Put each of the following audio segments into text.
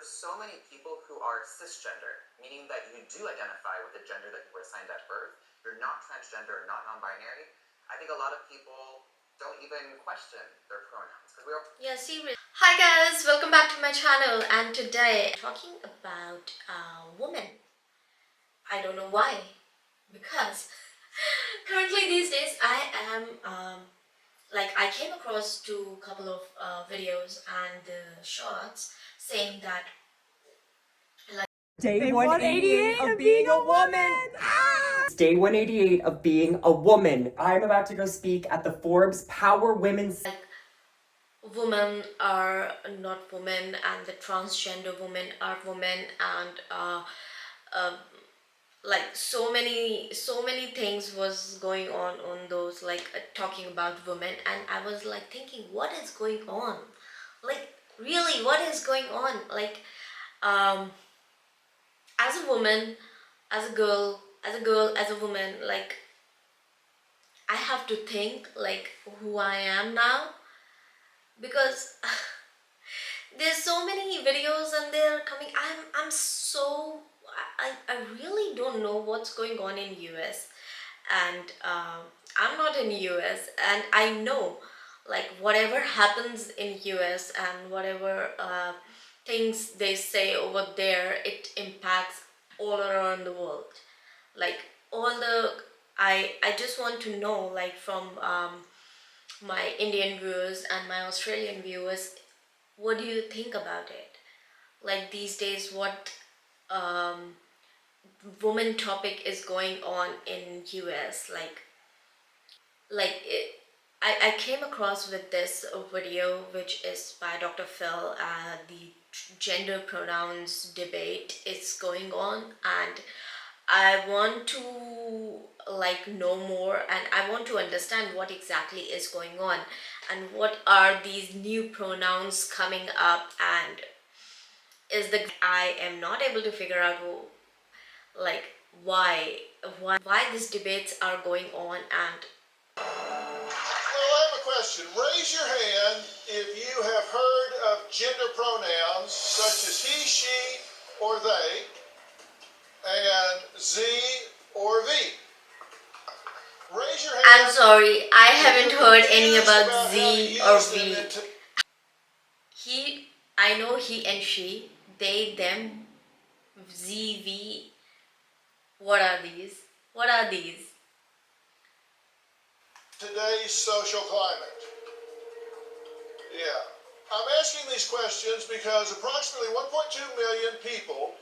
for so many people who are cisgender, meaning that you do identify with the gender that you were assigned at birth, you're not transgender, not non-binary, I think a lot of people don't even question their pronouns. Yeah, seriously. Hi guys, welcome back to my channel, and today I'm talking about women. I don't know why, because currently these days I am I came across to a couple of videos and shorts saying that Day 188 of being a woman! Day 188 of being a woman. I'm about to go speak at the Forbes Power Women's... women are not women and the transgender women are women, and so many things was going on those talking about women, and I was like thinking, what is going on? Really, what is going on? As a woman, as a girl, as a woman, I have to think who I am now, because there's so many videos and they're coming. I'm so I really don't know what's going on in US, and I'm not in US, and I know whatever happens in US and whatever things they say over there, it impacts all around the world. All the I just want to know, from my Indian viewers and my Australian viewers, what do you think about it? These days, what woman topic is going on in US? I came across with this video, which is by Dr. Phil. The gender pronouns debate is going on, and I want to know more, and I want to understand what exactly is going on and what are these new pronouns coming up, and I am not able to figure out why these debates are going on. And well, I have a question. Raise your hand if you have heard of gender pronouns such as he, she, or they, and Z or V. Raise your hand. I'm sorry, I haven't heard any about Z or V. I know he and she, they, them, Z, V. What are these? What are these? Today's social climate. Yeah. I'm asking these questions because approximately 1.2 million people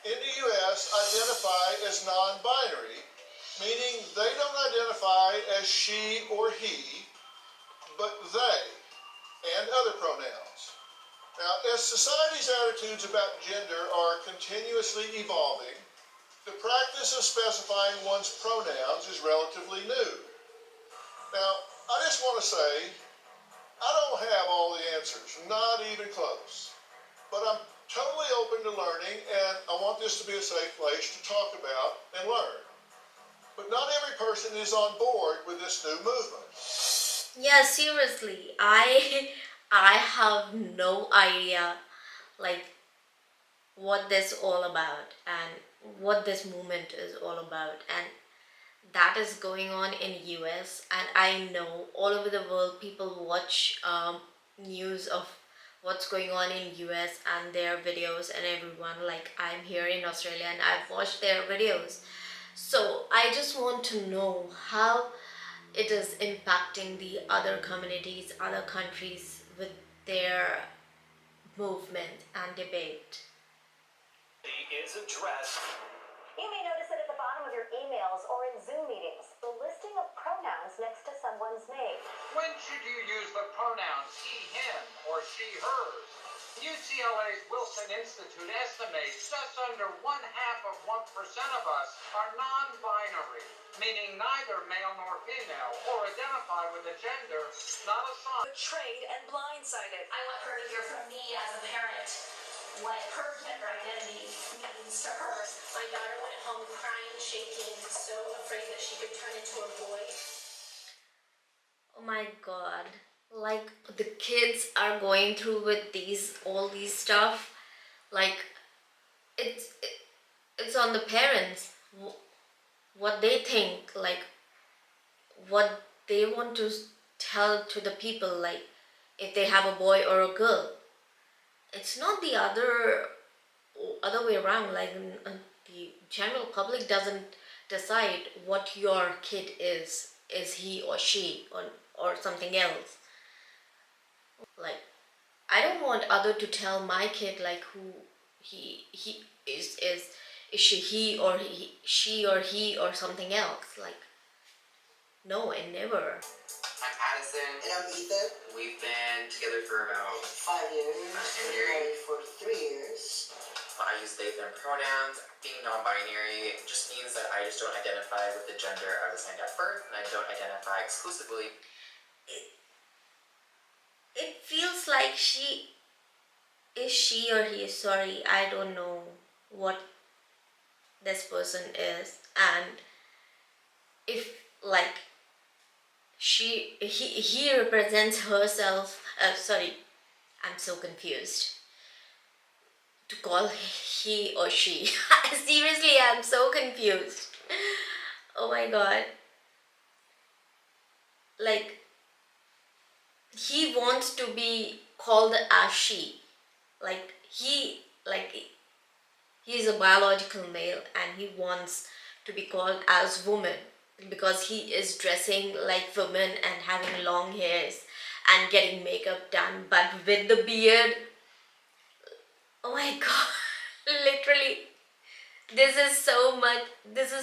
in the U.S. identify as non-binary, meaning they don't identify as she or he, but they, and other pronouns. Now, as society's attitudes about gender are continuously evolving, the practice of specifying one's pronouns is relatively new. Now, I just want to say, I don't have all the answers, not even close. But I'm totally open to learning, and I want this to be a safe place to talk about and learn. But not every person is on board with this new movement. Yeah, seriously, I have no idea what this all about and what this movement is all about, and that is going on in US. And I know all over the world people watch news of what's going on in US and their videos, and everyone, I'm here in Australia and I've watched their videos, so I just want to know how it is impacting the other communities, other countries with their movement and debate. Is addressed. You may notice that at the bottom of your emails or in Zoom meetings, the listing of pronouns next to someone's name. When should you use the pronouns he, him, or she, hers? UCLA's Wilson Institute estimates just under 1/2 of 1% of us are non-binary, meaning neither male nor female, or identify with a gender not assigned. Betrayed and blindsided. I want her to hear from me as a parent what her gender identity means to her. My daughter went home crying, shaking, so afraid that she could turn into a boy. Oh my god, the kids are going through with all these stuff. Like it's on the parents, what they think, like what they want to tell to the people, like if they have a boy or a girl. It's not the other way around. Like the general public doesn't decide what your kid is he or she or something else. Like I don't want other to tell my kid like who he is she she or he or something else. Like no, and never. I'm Addison. And I'm Ethan. We've been together for about 5 years. And Been married for 3 years. I use they, them pronouns. Being non-binary just means that I just don't identify with the gender I was assigned at birth, and I don't identify exclusively. It feels like she or he. Sorry, I don't know what this person is, and if like he represents herself. Sorry, I'm so confused to call he or she. Seriously, I'm so confused. Oh my god. Like he wants to be called as she. Like he's a biological male and he wants to be called as woman because he is dressing like women and having long hairs and getting makeup done, but with the beard. Oh my god. Literally, this is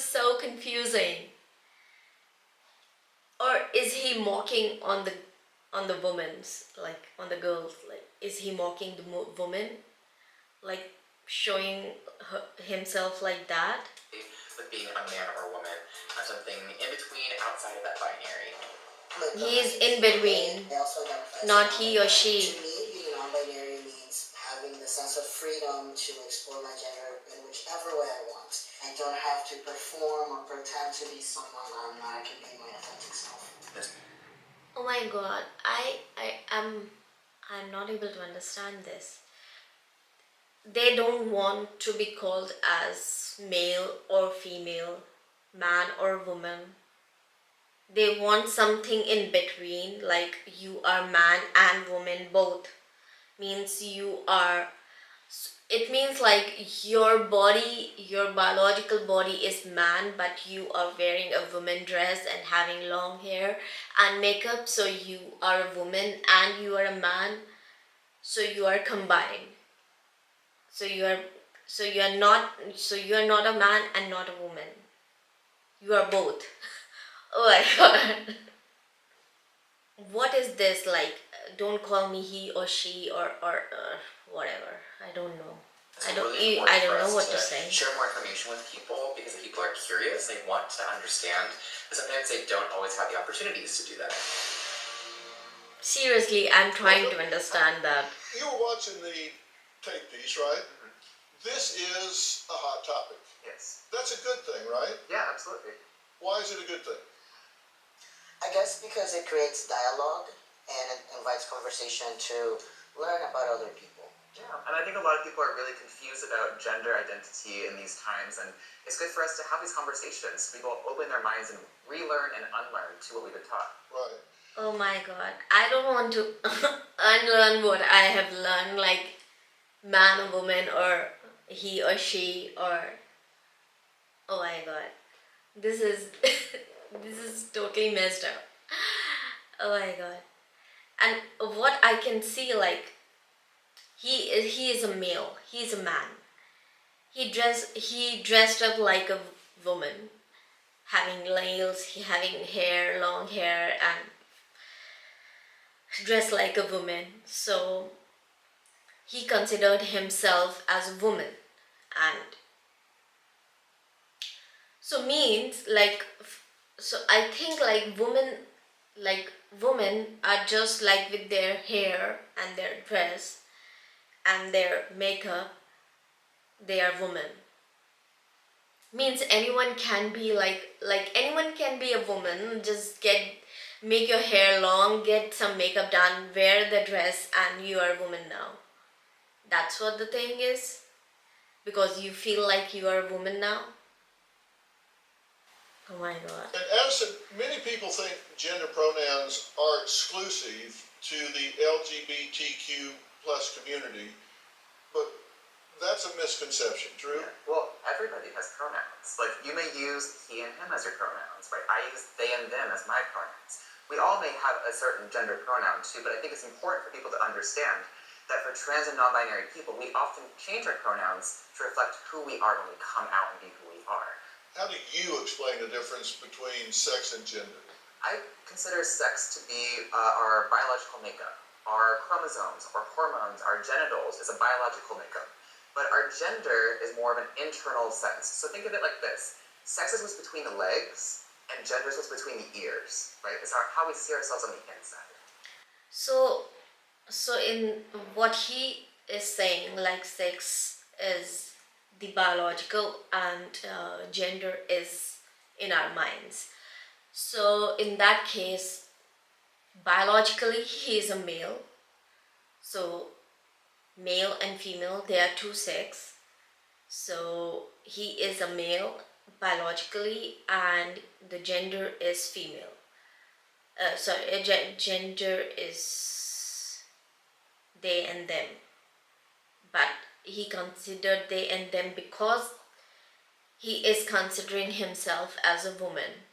so confusing. Or is he mocking on the women's, like on the girls? Like is he mocking the woman, like showing himself like that? With being a man or a woman, or something in between, outside of that binary. He's in between, They also identify as not he or non-binary. she. To me, being non-binary means having the sense of freedom to explore my gender in whichever way I want. I don't have to perform or pretend to be someone I'm not. I can be my authentic self. Oh my god, I'm not able to understand this. They don't want to be called as male or female, man or woman. They want something in between, like you are man and woman both. Means you are, it means like your body, your biological body is man, but you are wearing a woman dress and having long hair and makeup, so you are a woman and you are a man, so you are combined. So you are not a man and not a woman. You are both. Oh my god. What is this like? Don't call me he or she or whatever. I don't know. It's I don't really I important don't for know us what to say. Share more information with people because people are curious, they want to understand, but sometimes they don't always have the opportunities to do that. Seriously, I'm trying to understand that. You were watching the tape piece, right? This is a hot topic. Yes. That's a good thing, right? Yeah, absolutely. Why is it a good thing? I guess because it creates dialogue and it invites conversation to learn about other people. Yeah, and I think a lot of people are really confused about gender identity in these times, and it's good for us to have these conversations. People open their minds and relearn and unlearn to what we've been taught. Right. Oh my god. I don't want to unlearn what I have learned, like man or woman or he or she or oh my god. This is this is totally messed up. Oh my god. And what I can see, like he is a male. He's a man. He dressed up like a woman, having nails, having hair, long hair, and dressed like a woman. So he considered himself as a woman, and so means like, so I think like women are just like with their hair and their dress and their makeup, they are women. Means anyone can be like anyone can be a woman. Just make your hair long, get some makeup done, wear the dress, and you are a woman now. That's what the thing is? Because you feel like you are a woman now? Oh my god. And Addison, many people think gender pronouns are exclusive to the LGBTQ plus community, but that's a misconception, true? Yeah. Well, everybody has pronouns. Like, you may use he and him as your pronouns, right? I use they and them as my pronouns. We all may have a certain gender pronoun too, but I think it's important for people to understand that for trans and non-binary people, we often change our pronouns to reflect who we are when we come out and be who we are. How do you explain the difference between sex and gender? I consider sex to be our biological makeup. Our chromosomes, our hormones, our genitals is a biological makeup. But our gender is more of an internal sense. So think of it like this. Sex is what's between the legs, and gender is what's between the ears, right? It's how we see ourselves on the inside. So in what he is saying, like sex is the biological and gender is in our minds. So in that case, biologically he is a male. So male and female, they are two sex. So he is a male biologically and the gender is female. Gender is they and them, but he considered they and them because he is considering himself as a woman,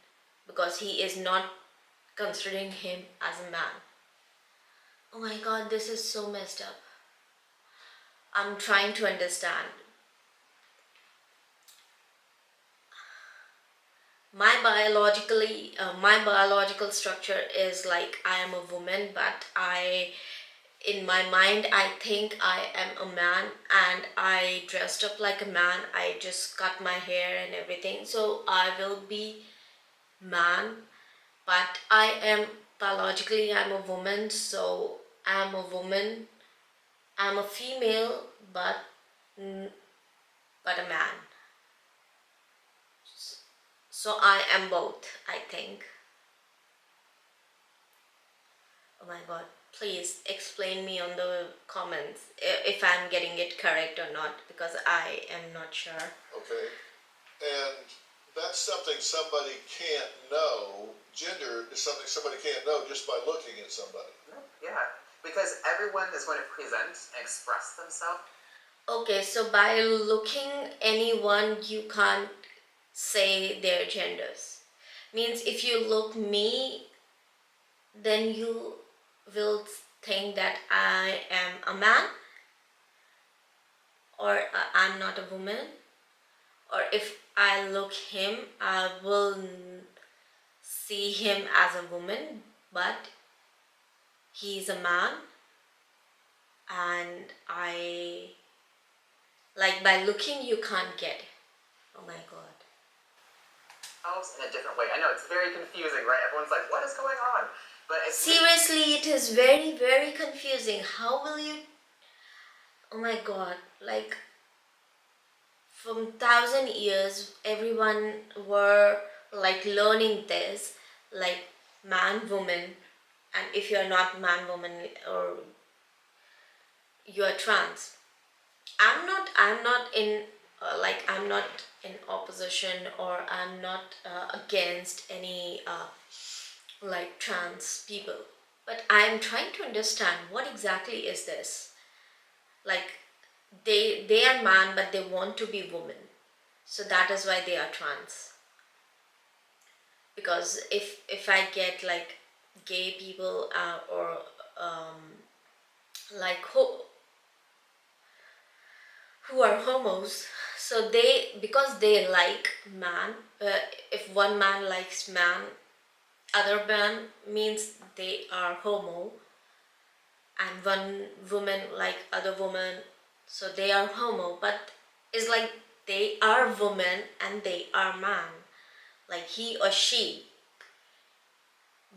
because he is not considering him as a man. Oh my god, this is so messed up. I'm trying to understand. My biological structure is like I am a woman, but in my mind I think I am a man, and I dressed up like a man. I just cut my hair and everything, so I will be man. But I am biologically I'm a woman, so I'm a woman. I'm a female, but a man. So I am both, I think. Oh my god, please explain me on the comments if I'm getting it correct or not, because I am not sure. Okay. And that's something somebody can't know. Gender is something somebody can't know just by looking at somebody. Yeah, because everyone is going to present and express themselves. Okay, so by looking anyone, you can't say their genders. Means if you look me, then you will think that I am a man, or I'm not a woman. Or if I look him, I will see him as a woman, but he's a man, and I like by looking you can't get it. Oh my god. In a different way. I know it's very confusing, right? Everyone's like, what is going on? But it's Seriously, it is very, very confusing. How will you? Oh my god, like from 1,000 years everyone were like learning this, like man, woman, and if you're not man, woman, or you're trans. I'm not in I'm not in opposition, or I'm not against any like trans people, but I'm trying to understand what exactly is this. Like they are man but they want to be woman, so that is why they are trans. Because if I get like gay people or like who are homos, so they, because they like man, if one man likes man, other man means they are homo, and one woman like other woman, so they are homo. But it's like they are woman and they are man, like he or she.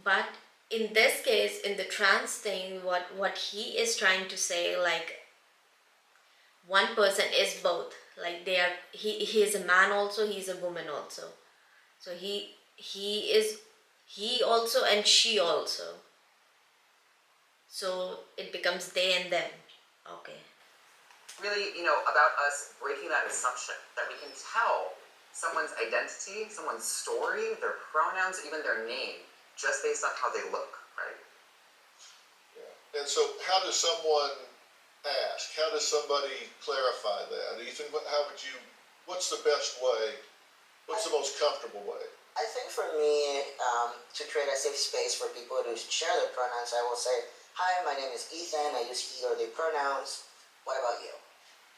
But in this case, in the trans thing, what he is trying to say, like one person is both, like they are, he is a man also, he is a woman also, so he is he also and she also, so it becomes they and them. Okay. really, about us breaking that assumption that we can tell someone's identity, someone's story, their pronouns, even their name, just based on how they look, right? Yeah. And so how does someone ask? How does somebody clarify that? Ethan, what's the best way? What's the most comfortable way? I think for me, to create a safe space for people to share their pronouns, I will say, hi, my name is Ethan, I use he or they pronouns. What about you?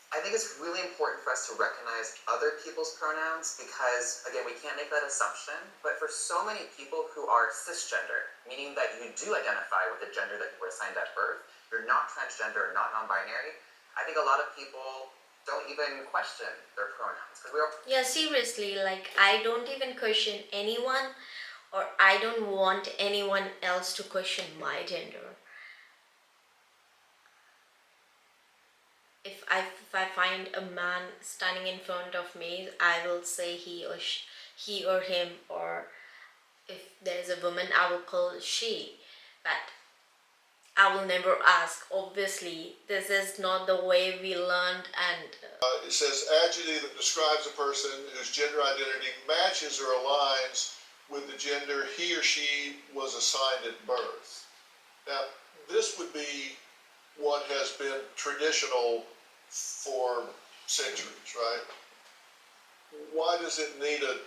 I think it's really important for us to recognize other people's pronouns because, again, we can't make that assumption, but for so many people who are cisgender, meaning that you do identify with the gender that you were assigned at birth, you're not transgender or not non-binary, I think a lot of people don't even question their pronouns. Because we are. Yeah, seriously, like I don't even question anyone, or I don't want anyone else to question my gender. If I find a man standing in front of me, I will say he or him, or if there's a woman, I will call she. But I will never ask. Obviously, this is not the way we learned, and It says adjective that describes a person whose gender identity matches or aligns with the gender he or she was assigned at birth. Now, this would be what has been traditional for centuries, right? Why does it need a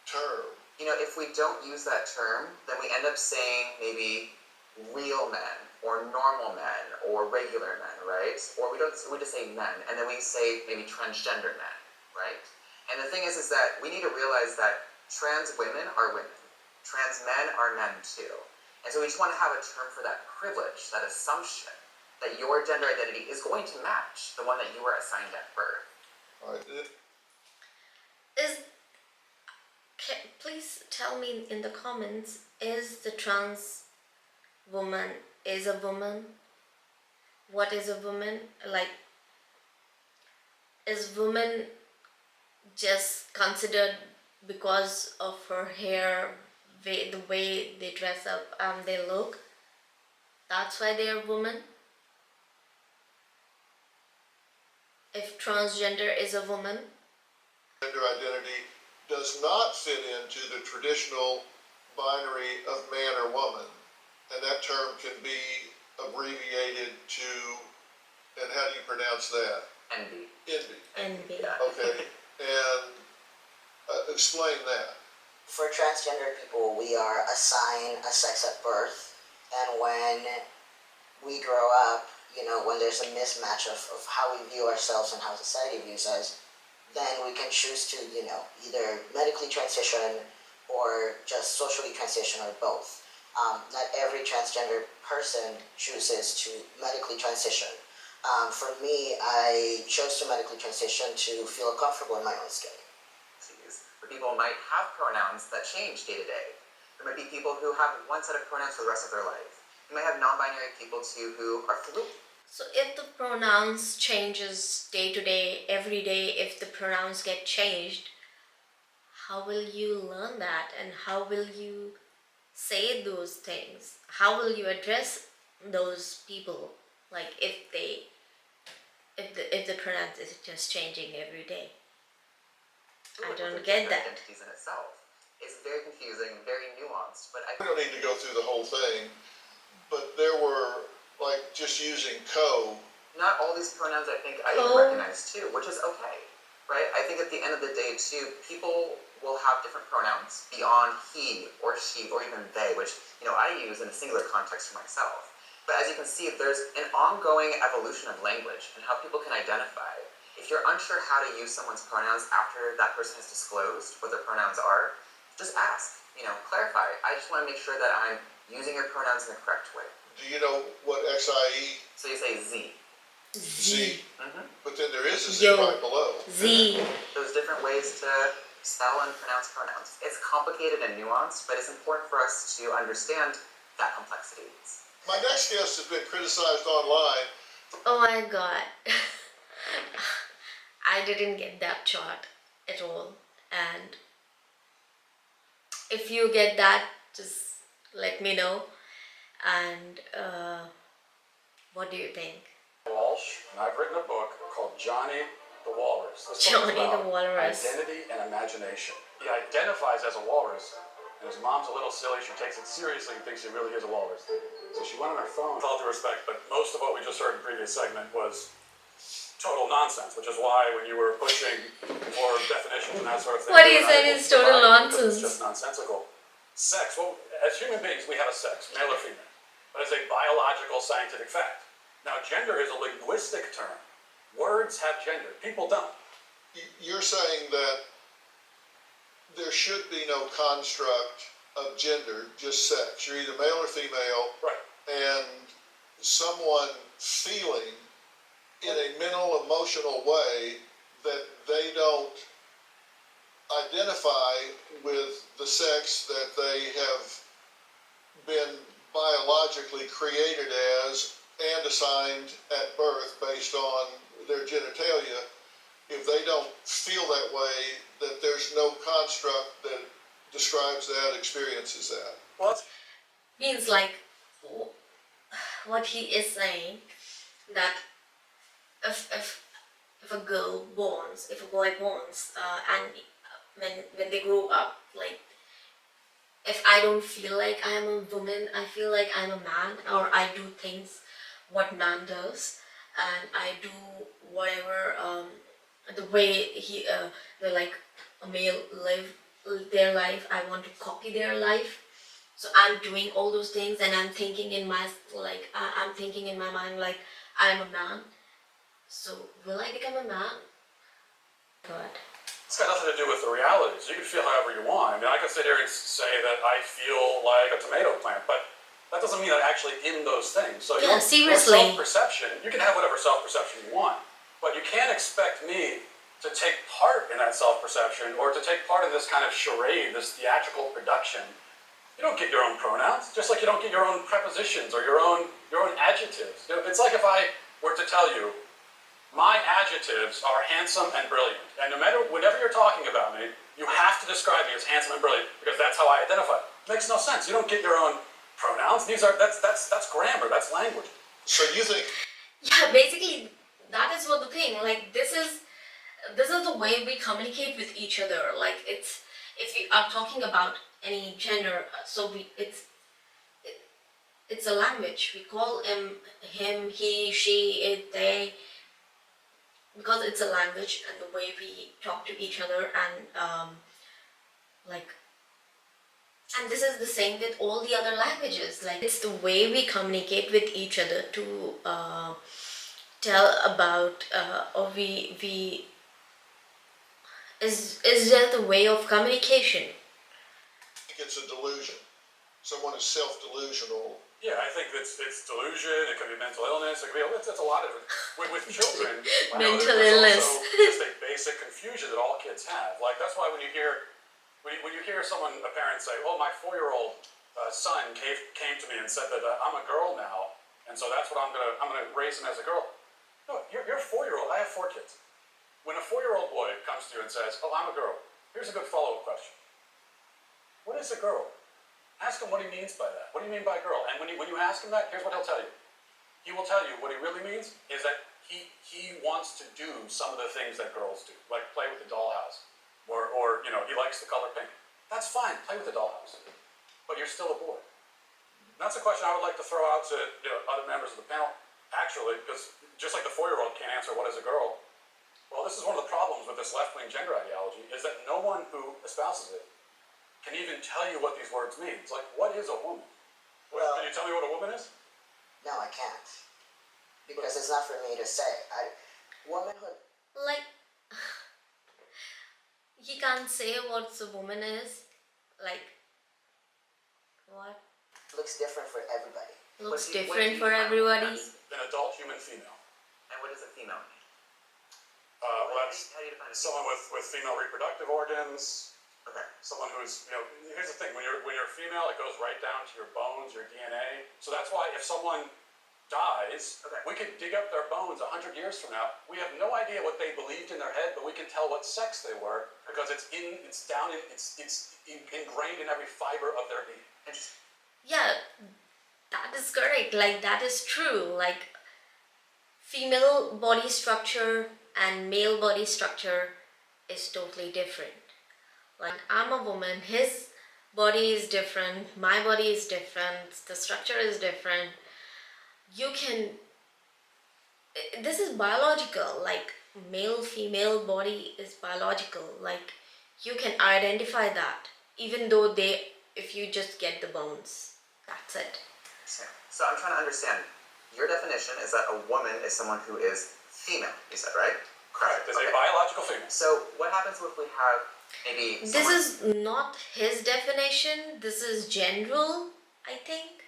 term? If we don't use that term, then we end up saying maybe real men or normal men or regular men, right? Or we just say men, and then we say maybe transgender men, right? And the thing is that we need to realize that trans women are women, trans men are men too, and so we just want to have a term for that privilege, that assumption that your gender identity is going to match the one that you were assigned at birth. All right. please tell me in the comments, is the trans woman is a woman? What is a woman? Like, is woman just considered because of her hair, the way they dress up and they look? That's why they are women? If transgender is a woman? Gender identity does not fit into the traditional binary of man or woman, and that term can be abbreviated to, and how do you pronounce that? Envy. NB. Yeah. Okay, and explain that. For transgender people, we are assigned a sex at birth, and when we grow up, when there's a mismatch of how we view ourselves and how society views us, then we can choose to, either medically transition or just socially transition, or both. Not every transgender person chooses to medically transition. For me, I chose to medically transition to feel comfortable in my own skin. Where people might have pronouns that change day to day. There might be people who have one set of pronouns for the rest of their life. You might have non-binary people too who are fluid. So if the pronouns changes day to day, every day, if the pronouns get changed, how will you learn that, and how will you say those things? How will you address those people? Like if the pronouns is just changing every day. I don't get that. Identities in itself. It's very confusing, very nuanced, but We don't need to go through the whole thing, but there were, like, just using not all these pronouns I think I even Co. recognize too, which is okay, right? I think at the end of the day too, people will have different pronouns beyond he or she or even they, which I use in a singular context for myself. But as you can see, there's an ongoing evolution of language and how people can identify. If you're unsure how to use someone's pronouns after that person has disclosed what their pronouns are, just ask, clarify. I just want to make sure that I'm using your pronouns in the correct way. Do you know what XIE? So you say Z. Z. Mm-hmm. But then there is a Z Yo. right below. Z. There's different ways to spell and pronounce pronouns. It's complicated and nuanced, but it's important for us to understand that complexity. My next guest has been criticized online. Oh my god. I didn't get that chart at all. And if you get that, just let me know. And what do you think? Walsh, and I've written a book called Johnny the Walrus. This book is Johnny the about Walrus. identity and imagination. He identifies as a walrus, and his mom's a little silly. She takes it seriously and thinks he really is a walrus. So she went on her phone. With all due respect, but most of what we just heard in the previous segment was total nonsense, which is why when you were pushing for definitions and that sort of thing, What he you were not said able is to total provide it because nonsense. It's just nonsensical. Sex. Well, as human beings, we have a sex, male or female, but it's a biological, scientific fact. Now, gender is a linguistic term. Words have gender. People don't. You're saying that there should be no construct of gender, just sex. You're either male or female, Right. and someone feeling in a mental, emotional way that they don't identify with the sex that they have been biologically created as and assigned at birth based on their genitalia. If they don't feel that way, that there's no construct that describes that, experiences that. Well, that's Means like what he is saying, that if a girl borns, if a boy borns, and when they grow up, like if I don't feel like I am a woman, I feel like I'm a man, or I do things what man does, and I do whatever the way like a male live their life. I want to copy their life, so I'm doing all those things, and I'm thinking in my I'm thinking in my mind like I'm a man. So will I become a man? God. It's got nothing to do with the realities. You can feel however you want. I mean, I could sit here and say that I feel like a tomato plant, but that doesn't mean I'm actually in those things. So Yeah, your seriously. self-perception, you can have whatever self-perception you want, but you can't expect me to take part in that self-perception or to take part in this kind of charade, this theatrical production. You don't get your own pronouns, just like you don't get your own prepositions or your own adjectives. You know, it's like if I were to tell you, my adjectives are handsome and brilliant. And no matter whatever you're talking about me, you have to describe me as handsome and brilliant because that's how I identify. It makes no sense. You don't get your own pronouns. That's grammar. That's language. So you think Yeah, basically that is what the thing. Like this is the way we communicate with each other. Like it's, if we are talking about any gender, so it's a language. We call him, he, she, it, they, because it's a language and the way we talk to each other, and and this is the same with all the other languages. Like it's the way we communicate with each other to tell about or we is just a way of communication. it's a delusion? Someone is self-delusional. Yeah, I think it's delusion. It could be mental illness. It could be it's a lot of with children. I know Mental there's illness. Also just a basic confusion that all kids have. Like that's why when you hear someone, a parent say, "Oh, my 4-year-old son came to me and said that I'm a girl now, and so that's what I'm gonna raise him as a girl." No, you're a 4-year-old. I have 4 kids. When a 4-year-old boy comes to you and says, "Oh, I'm a girl," here's a good follow-up question. What is a girl? Ask him what he means by that. What do you mean by girl? And when you ask him that, here's what he'll tell you. He will tell you what he really means is that he wants to do some of the things that girls do, like play with the dollhouse, or he likes the color pink. That's fine. Play with the dollhouse, but you're still a boy. And that's a question I would like to throw out to other members of the panel, actually, because just like the 4-year-old can't answer what is a girl. Well, this is one of the problems with this left-wing gender ideology is that no one who espouses it can even tell you what these words mean. It's like, what is a woman? Well, Can you tell me what a woman is? no, I can't. Because it's not for me to say. Womanhood, Like he can't say what a woman is. Like what? looks different for everybody. Looks What do different you for define everybody. as? An adult human female. And what does a female mean? Well, that's How do you define a someone female? with female reproductive organs. Okay. Someone who's, here's the thing, when you're female, it goes right down to your bones, your DNA. So that's why if someone dies, Okay. we could dig up their bones 100 years from now. We have no idea what they believed in their head, but we can tell what sex they were because it's ingrained in every fiber of their being. Yeah, that is correct. Like that is true. Like female body structure and male body structure is totally different. Like, I'm a woman, his body is different, my body is different, the structure is different. You can, this is biological, like male female body is biological, like you can identify that even though if you just get the bones, that's it. So I'm trying to understand. Your definition is that a woman is someone who is female, you said, right? Correct. Is Okay. a biological female. So what happens if we have maybe This someone is not his definition, this is general, I think.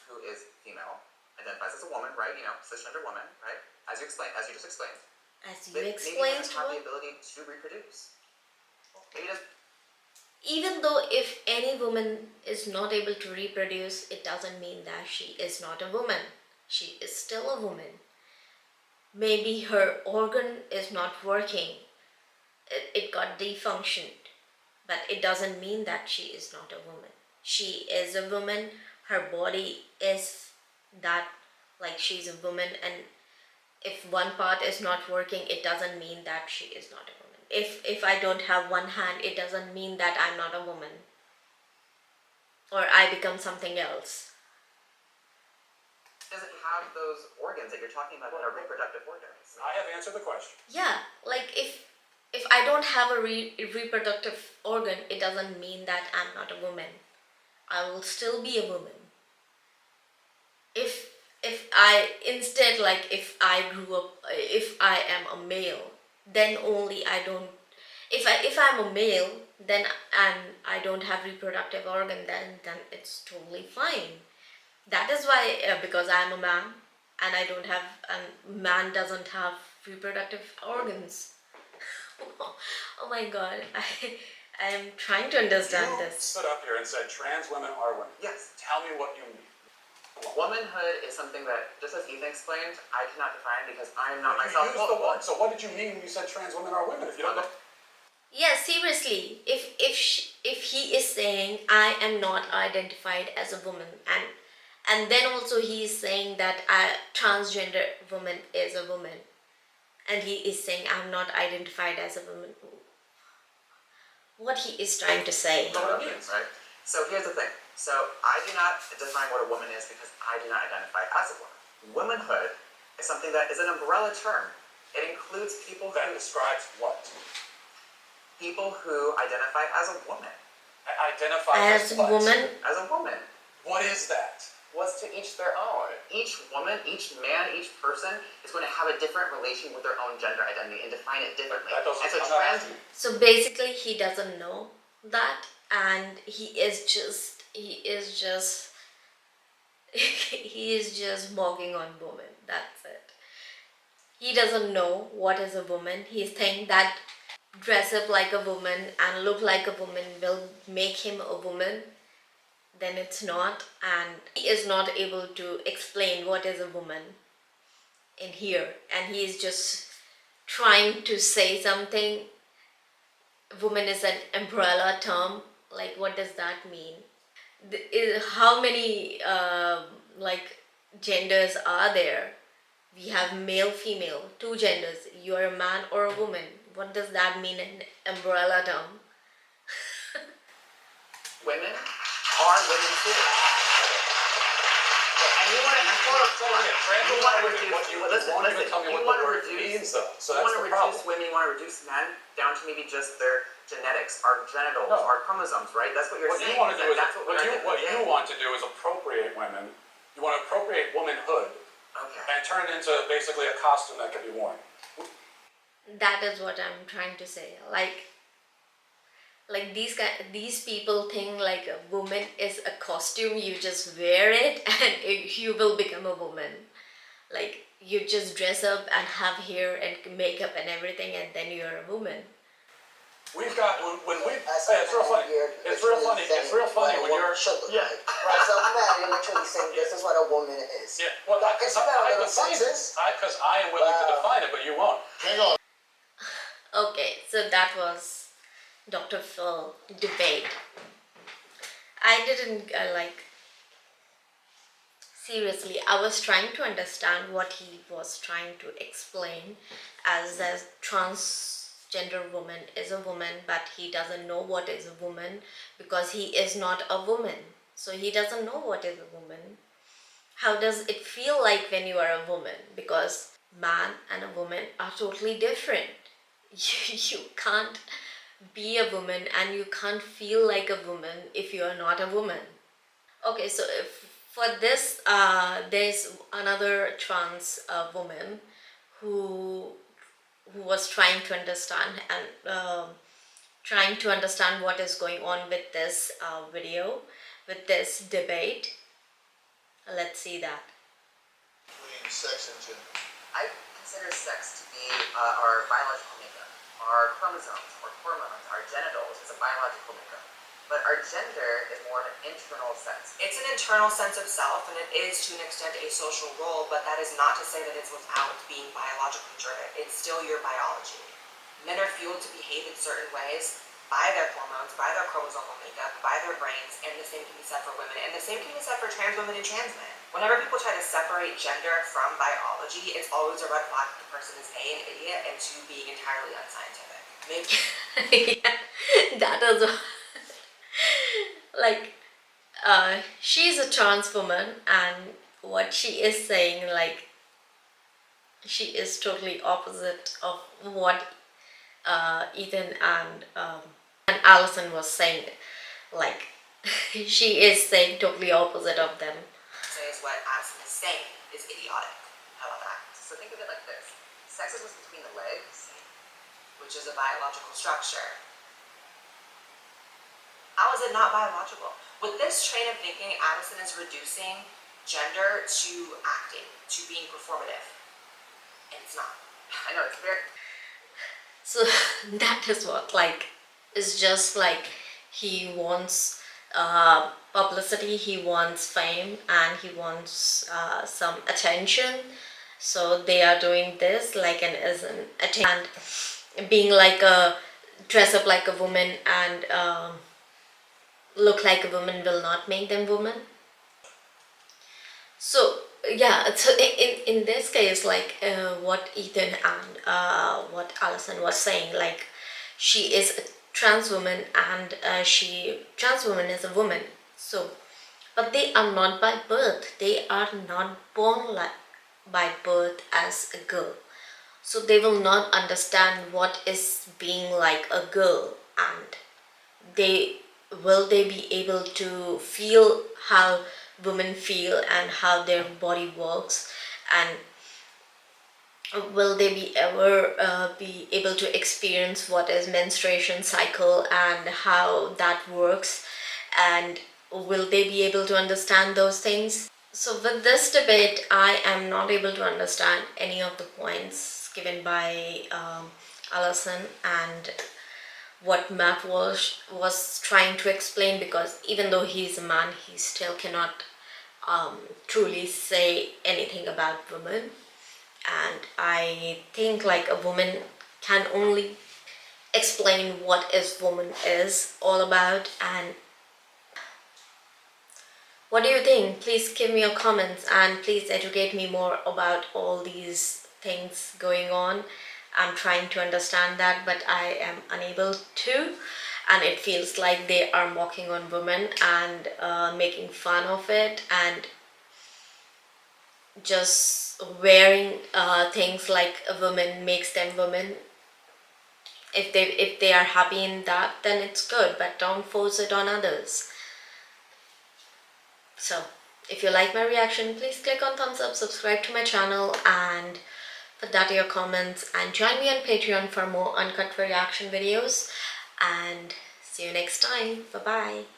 who is female, identifies as a woman, right? You know, cisgender woman, right? As you just explained. As you Maybe explained, doesn't have the ability to reproduce. Maybe does. even though if any woman is not able to reproduce, it doesn't mean that she is not a woman. She is still a woman. Maybe her organ is not working, it got defunctioned, but it doesn't mean that she is not a woman. She is a woman, her body is that, like she's a woman, and if one part is not working, it doesn't mean that she is not a woman. If I don't have one hand, it doesn't mean that I'm not a woman or I become something else. Does it have those organs that you're talking about that are reproductive organs? I have answered the question. Yeah, like if I don't have a reproductive organ, it doesn't mean that I'm not a woman. I will still be a woman. If I instead, like if I grew up, if I am a male, then only I don't. If I'm a male, then and I don't have reproductive organ, then it's totally fine. That is why because I'm a man and I don't have, and man doesn't have reproductive organs. Oh my god, I am trying to understand You this. stood up here and said trans women are women. Yes. Tell me what you mean. Womanhood is something that, just as Ethan explained, I cannot define because I am not But myself. you used the word, so what did you mean when you said trans women are women? If you don't know. Yeah, seriously, if he is saying I am not identified as a woman, and then also he is saying that a transgender woman is a woman, and he is saying I'm not identified as a woman, what he is trying to say. What it means, right? So here's the thing. So I do not define what a woman is because I do not identify as a woman. Womanhood is something that is an umbrella term. It includes people That who describes what? identify as a woman. Identify As a what? woman, As a woman. What is that? What's to each their own. Each woman, each man, each person is going to have a different relation with their own gender identity and define it differently. That doesn't And so I'm not trans asking. so basically he doesn't know that, and he is just he is just walking on women, that's it. He doesn't know what is a woman. He thinks that dress up like a woman and look like a woman will make him a woman, then it's not, and he is not able to explain what is a woman in here, and he is just trying to say something. Woman is an umbrella term, like what does that mean? How many like genders are there? We have male, female, two genders. You are a man or a woman. What does that mean in umbrella term? women are women too. And you want to Trans women are women. What you won't even tell me what the word means, though. So you that's want to the problem. reduce women, you want to reduce men down to maybe just their genetics, our genitals, No. our chromosomes, right? That's what you're What saying. you want to do is that's what what you want to do is appropriate women. You want to appropriate womanhood Okay. and turn it into basically a costume that can be worn. That is what I'm trying to say. Like these people think like a woman is a costume. You just wear it and you will become a woman. Like you just dress up and have hair and makeup and everything, and then you're a woman. We've got when we. That's Hey, it's real funny. you're It's real funny. saying It's real funny what when a you're. woman should look Yeah. like. Right. So now you're literally saying this is what a woman is. Yeah. Well, Isn't that a little define it. sexist? Because I am willing to Wow. define it, but you won't. Hang on. Okay, so that was Dr. Phil debate. I didn't Seriously, I was trying to understand what he was trying to explain, as a transgender woman is a woman, but he doesn't know what is a woman because he is not a woman. So he doesn't know what is a woman. How does it feel like when you are a woman? Because man and a woman are totally different. You can't be a woman and you can't feel like a woman if you are not a woman. Okay, so if, for this, there's another trans woman who was trying to understand and trying to understand what is going on with this video, with this debate. Let's see that. Between sex and gender. I consider sex to be our biological makeup. Our chromosomes, or hormones, our genitals is a biological makeup. But our gender is more of an internal sense. It's an internal sense of self, and it is to an extent a social role, but that is not to say that it's without being biologically driven. It's still your biology. Men are fueled to behave in certain ways by their hormones, by their chromosomal makeup, by their brains, and the same can be said for women, and the same can be said for trans women and trans men. Whenever people try to separate gender from biology, it's always a red flag that the person is A, an idiot, and 2, being entirely unscientific. Maybe. Yeah, that is like she's a trans woman, and what she is saying, like, she is totally opposite of what Ethan and Allison was saying. Like, she is saying totally opposite of them. Says what Allison is saying is idiotic. How about that? So think of it like this. Sex is what's between the legs, which is a biological structure. How is it not biological? With this train of thinking, Addison is reducing gender to acting, to being performative. And it's not. I know, it's very... So that is what, like, it's just like he wants publicity, he wants fame, and he wants some attention. So they are doing this like as an attention, and being like a, dress up like a woman and look like a woman will not make them woman. So yeah, so in this case, like what Ethan and what Allison was saying, like, she is a trans woman and trans woman is a woman. So, but they are not by birth. They are not born like by birth as a girl. So they will not understand what is being like a girl, and will they be able to feel how women feel and how their body works, and will they be ever be able to experience what is menstruation cycle and how that works, and will they be able to understand those things? So with this debate, I am not able to understand any of the points given by Allison and what Matt was trying to explain, because even though he's a man, he still cannot truly say anything about women. And I think like a woman can only explain what is woman is all about. And what do you think? Please give me your comments and please educate me more about all these things going on. I'm trying to understand that, but I am unable to, and it feels like they are mocking on women and making fun of it, and just wearing things like a woman makes them women. If they are happy in that, then it's good, but don't force it on others. So if you like my reaction, please click on thumbs up, subscribe to my channel, and put that in your comments, and join me on Patreon for more uncut reaction videos, and see you next time. Bye bye.